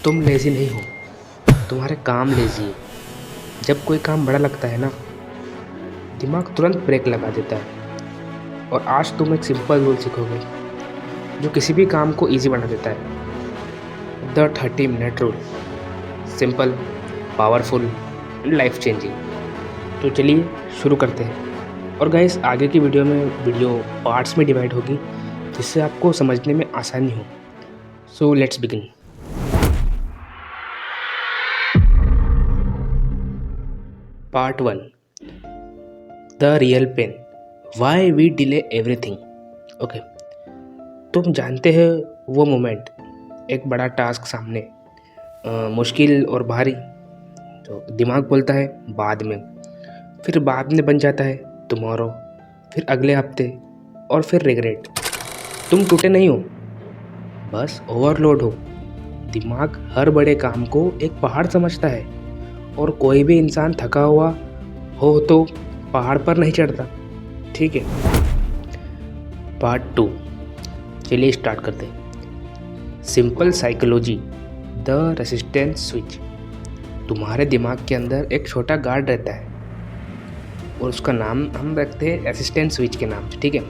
तुम लेज़ी नहीं हो, तुम्हारे काम लेज़ी है। जब कोई काम बड़ा लगता है ना, दिमाग तुरंत ब्रेक लगा देता है। और आज तुम एक सिंपल रूल सीखोगे जो किसी भी काम को ईजी बना देता है। The 30 minute rule. Simple, powerful, life changing. तो चलिए शुरू करते हैं। और गाइस, आगे की वीडियो पार्ट्स में डिवाइड होगी जिससे आपको समझने में आसानी हो। So let's begin. Part 1, the real pain, why we delay everything. Okay, तुम जानते हो वो मोमेंट, एक बड़ा टास्क सामने, मुश्किल और भारी, तो दिमाग बोलता है बाद में, फिर बाद में बन जाता है टुमारो, फिर अगले हफ्ते, और फिर रिग्रेट। तुम टूटे नहीं हो, बस ओवरलोड हो। दिमाग हर बड़े काम को एक पहाड़ समझता है, और कोई भी इंसान थका हुआ हो तो पहाड़ पर नहीं चढ़ता। ठीक है। पार्ट 2, चलिए स्टार्ट करते हैं। Simple psychology, the resistance switch. तुम्हारे दिमाग के अंदर एक छोटा गार्ड रहता है और उसका नाम हम रखते हैं असिस्टेंट स्विच के नाम से। ठीक है।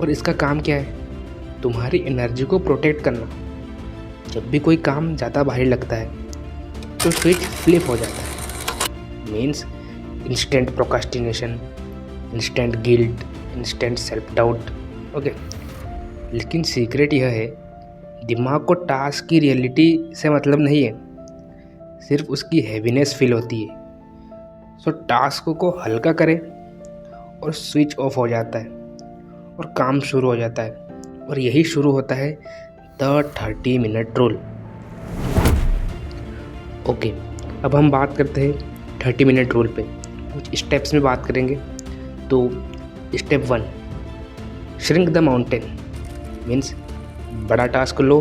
और इसका काम क्या है? तुम्हारी एनर्जी को प्रोटेक्ट करना। जब भी कोई काम ज़्यादा भारी लगता है तो स्विच फ्लिप हो जाता है। Means instant procrastination, instant guilt, instant self doubt. Okay, लेकिन सीक्रेट यह है, दिमाग को टास्क की रियलिटी से मतलब नहीं है, सिर्फ उसकी हैवीनेस फील होती है। सो टास्क को हल्का करें और स्विच ऑफ हो जाता है और काम शुरू हो जाता है। और यही शुरू होता है द 30 मिनट रूल। ओके, अब हम बात करते हैं 30 मिनट रूल पे। कुछ स्टेप्स में बात करेंगे। तो step 1, shrink the mountain. Means बड़ा टास्क लो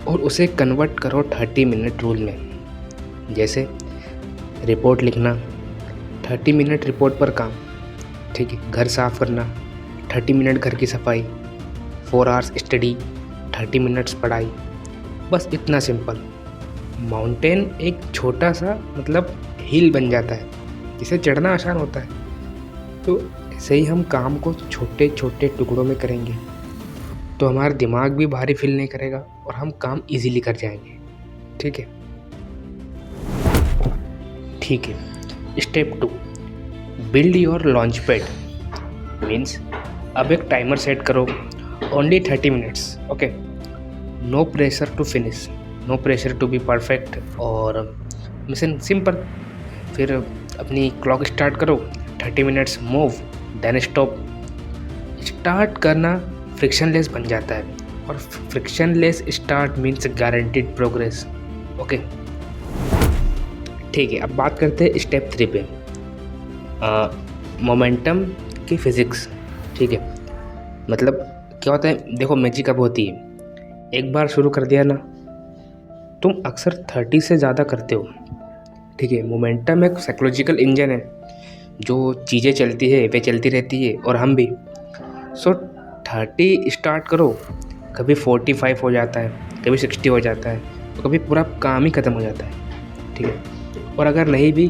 और उसे कन्वर्ट करो 30 मिनट रूल में। जैसे रिपोर्ट लिखना, 30 मिनट रिपोर्ट पर काम। ठीक है। घर साफ करना, 30 मिनट घर की सफाई। 4 आवर्स स्टडी, 30 मिनट्स पढ़ाई। बस इतना सिंपल। माउंटेन एक छोटा सा हिल बन जाता है जिसे चढ़ना आसान होता है। तो ऐसे ही हम काम को छोटे छोटे टुकड़ों में करेंगे तो हमारा दिमाग भी भारी फील नहीं करेगा और हम काम इजीली कर जाएंगे। ठीक है। ठीक है। Step 2, build your launch pad. Means अब एक टाइमर सेट करो, only 30 minutes. Okay, no pressure to finish, no pressure to be perfect, और मिशन सिंपल। फिर अपनी क्लॉक स्टार्ट करो, 30 minutes move, then stop. Start करना फ्रिक्शनलेस बन जाता है, और frictionless start means guaranteed progress. Okay, ठीक है। अब बात करते हैं स्टेप 3 पे, मोमेंटम की फिज़िक्स। ठीक है। क्या होता है, देखो मैजिक कब होती है, एक बार शुरू कर दिया ना, तुम अक्सर 30 से ज़्यादा करते हो। ठीक है। मोमेंटम एक साइकोलॉजिकल इंजन है, जो चीज़ें चलती है वे चलती रहती है, और हम भी। सो 30 स्टार्ट करो, कभी 45 हो जाता है, कभी 60 हो जाता है, तो कभी पूरा काम ही ख़त्म हो जाता है। ठीक है। और अगर नहीं भी,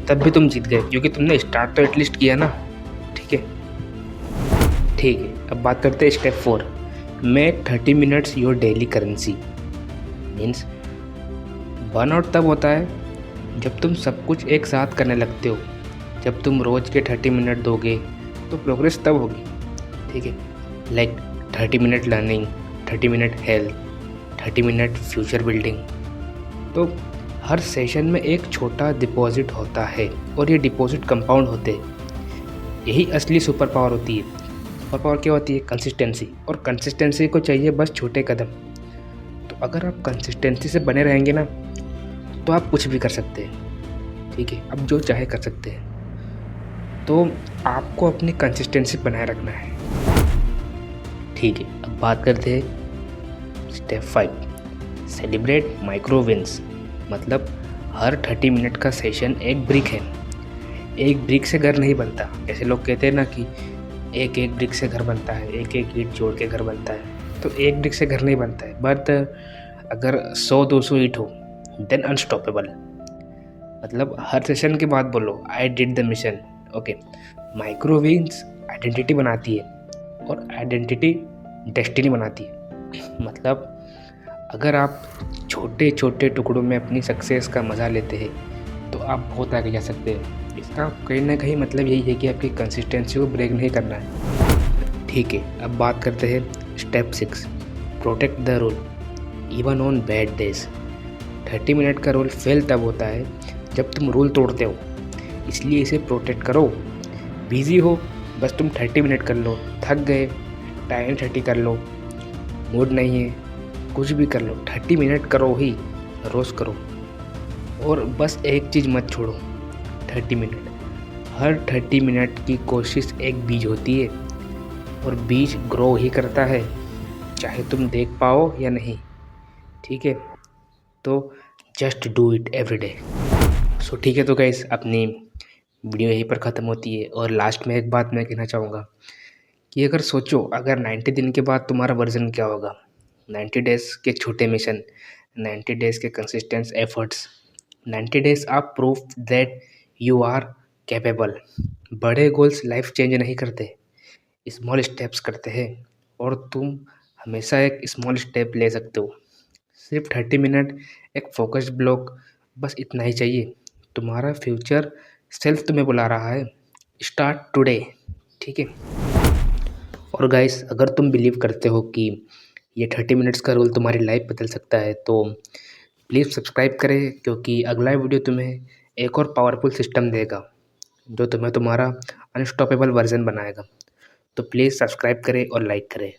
तब भी तुम जीत गए, क्योंकि तुमने स्टार्ट तो एटलीस्ट किया ना। ठीक है। ठीक है। अब बात करते हैं step 4, make 30 minutes your daily currency. Means burnout तब होता है जब तुम सब कुछ एक साथ करने लगते हो। जब तुम रोज़ के 30 मिनट दोगे तो प्रोग्रेस तब होगी। ठीक है। Like 30 minute learning, 30 minute health, 30 minute future building. तो हर सेशन में एक छोटा डिपॉजिट होता है, और ये डिपॉजिट कंपाउंड होते हैं। यही असली सुपर पावर होती है। सुपर पावर क्या होती है? कंसिस्टेंसी। और कंसिस्टेंसी को चाहिए बस छोटे कदम। तो अगर आप कंसिस्टेंसी से बने रहेंगे ना, तो आप कुछ भी कर सकते हैं। ठीक है। अब जो चाहे कर सकते हैं। तो आपको अपनी कंसिस्टेंसी बनाए रखना है। ठीक है। अब बात करते हैं स्टेप 5, सेलिब्रेट माइक्रो विन्स। हर 30 मिनट का सेशन एक ब्रिक है। एक ब्रिक से घर नहीं बनता। ऐसे लोग कहते हैं ना कि एक एक ब्रिक से घर बनता है, एक एक ईंट जोड़ के घर बनता है। तो एक ब्रिक से घर नहीं बनता है, बट अगर 100-200 हिट हो देन अनस्टॉपेबल। मतलब हर सेशन के बाद बोलो I did the mission. Okay, micro wins identity बनाती है और आइडेंटिटी डेस्टिनी बनाती है। मतलब अगर आप छोटे छोटे टुकड़ों में अपनी सक्सेस का मज़ा लेते हैं तो आप बहुत आगे जा सकते हैं। इसका कहीं ना कहीं मतलब यही है कि आपकी कंसिस्टेंसी को ब्रेक नहीं करना है। ठीक है, अब बात करते हैं step 6, protect the rule even on bad days. 30 minute का रूल फेल तब होता है जब तुम रूल तोड़ते हो, इसलिए इसे प्रोटेक्ट करो। बिजी हो बस तुम 30 मिनट कर लो, थक गए 10-30 कर लो, मूड नहीं है कुछ भी कर लो, 30 मिनट करो ही, रोज़ करो। और बस एक चीज़ मत छोड़ो, 30 मिनट, हर 30 मिनट की कोशिश एक बीज होती है और बीज ग्रो ही करता है चाहे तुम देख पाओ या नहीं। ठीक है, तो just do it every day. So ठीक है, तो गाइस अपनी वीडियो यहीं पर ख़त्म होती है। और लास्ट में एक बात मैं कहना चाहूँगा कि अगर सोचो अगर 90 दिन के बाद तुम्हारा वर्जन क्या होगा। 90 डेज़ के छोटे मिशन, 90 डेज़ के कंसिस्टेंट एफर्ट्स, 90 डेज़ आप proof that you are capable. बड़े गोल्स लाइफ चेंज नहीं करते, स्मॉल स्टेप्स करते हैं और तुम हमेशा एक स्मॉल स्टेप ले सकते हो। सिर्फ 30 मिनट, एक फोकस्ड ब्लॉक, बस इतना ही चाहिए। तुम्हारा फ्यूचर सेल्फ तुम्हें बुला रहा है, स्टार्ट टुडे। ठीक है। और गाइस अगर तुम बिलीव करते हो कि ये 30 मिनट्स का रूल तुम्हारी लाइफ बदल सकता है तो प्लीज़ सब्सक्राइब करें, क्योंकि अगला वीडियो तुम्हें एक और पावरफुल सिस्टम देगा जो तुम्हें तुम्हारा अनस्टॉपेबल वर्जन बनाएगा। तो प्लीज़ सब्सक्राइब करें और लाइक करें।